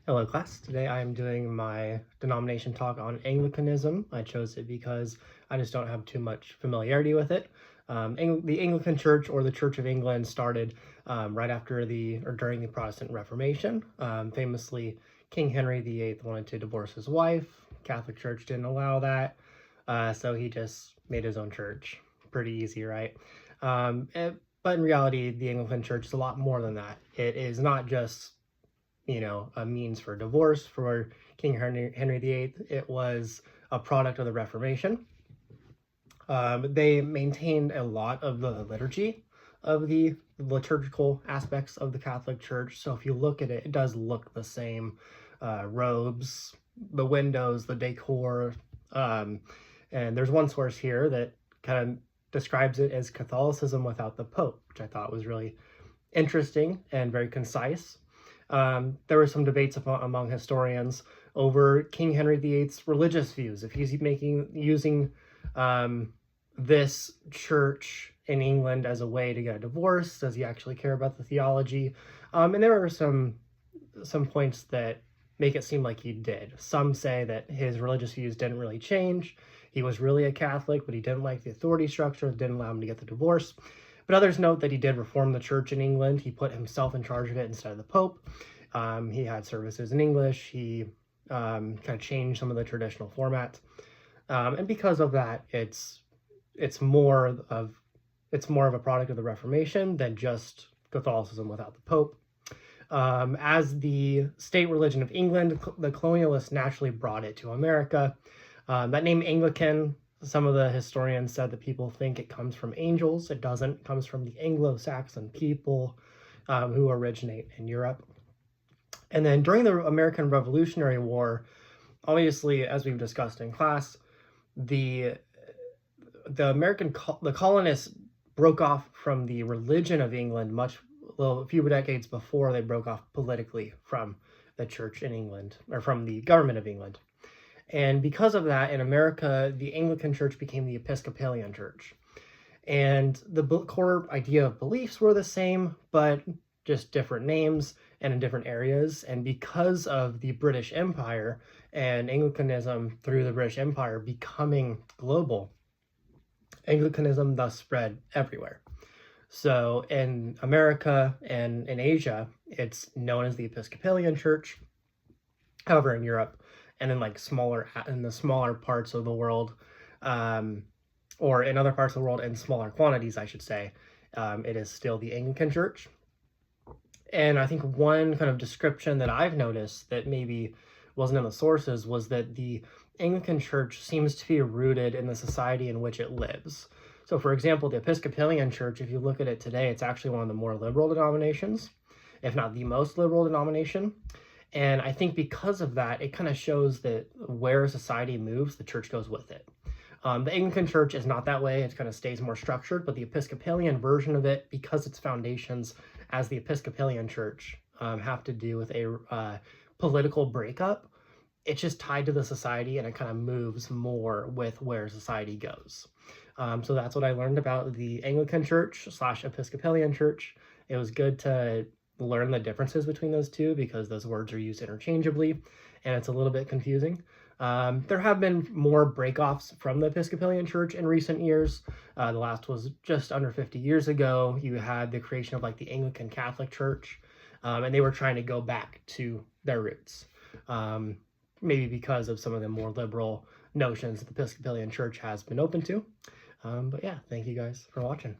Hello class, today I am doing my denomination talk on Anglicanism. I chose it because I just don't have too much familiarity with it. The Anglican Church, or the Church of England, started right after during the Protestant Reformation. Famously, King Henry VIII wanted to divorce his wife. Catholic Church didn't allow that, so he just made his own church. Pretty easy, right? But in reality, the Anglican Church is a lot more than that. It is not just a means for divorce for King Henry VIII. It was a product of the Reformation. They maintained a lot of the liturgy of the liturgical aspects of the Catholic Church. So if you look at it, it does look the same. Robes, the windows, the decor. And there's one source here that kind of describes it as Catholicism without the Pope, which I thought was really interesting and very concise. There were some debates among historians over King Henry VIII's religious views. If he's using this church in England as a way to get a divorce, does he actually care about the theology? And there are some points that make it seem like he did. Some say that his religious views didn't really change. He was really a Catholic, but he didn't like the authority structure, didn't allow him to get the divorce. But others note that he did reform the church in England. He put himself in charge of it instead of the Pope. He had services in English. He kind of changed some of the traditional formats. And because of that, it's more of a product of the Reformation than just Catholicism without the Pope. As the state religion of England, the colonialists naturally brought it to America. That name Anglican, some of the historians said that people think it comes from angels. It doesn't. It comes from the Anglo-Saxon people who originate in Europe. And then during the American Revolutionary War, obviously, as we've discussed in class, the colonists broke off from the religion of England a few decades before they broke off politically from the church in England, or from the government of England. And because of that, in America, the Anglican Church became the Episcopalian Church. And the core idea of beliefs were the same, but just different names and in different areas. And because of the British Empire and Anglicanism through the British Empire becoming global, Anglicanism thus spread everywhere. So in America and in Asia, it's known as the Episcopalian Church. However, in Europe and in the smaller parts of the world, or in other parts of the world in smaller quantities, I should say, it is still the Anglican Church. And I think one kind of description that I've noticed that maybe wasn't in the sources was that the Anglican Church seems to be rooted in the society in which it lives. So, for example, the Episcopalian Church, if you look at it today, it's actually one of the more liberal denominations, if not the most liberal denomination. And I think because of that, it kind of shows that where society moves, the church goes with it. The Anglican Church is not that way. It kind of stays more structured, but the Episcopalian version of it, because its foundations as the Episcopalian Church have to do with a political breakup, it's just tied to the society, and it kind of moves more with where society goes. So that's what I learned about the Anglican Church / Episcopalian Church. It was good to learn the differences between those two because those words are used interchangeably, and it's a little bit confusing. There have been more breakoffs from the Episcopalian Church in recent years. The last was just under 50 years ago. You had the creation of the Anglican Catholic Church, and they were trying to go back to their roots. Maybe because of some of the more liberal notions that the Episcopalian Church has been open to. But yeah, thank you guys for watching.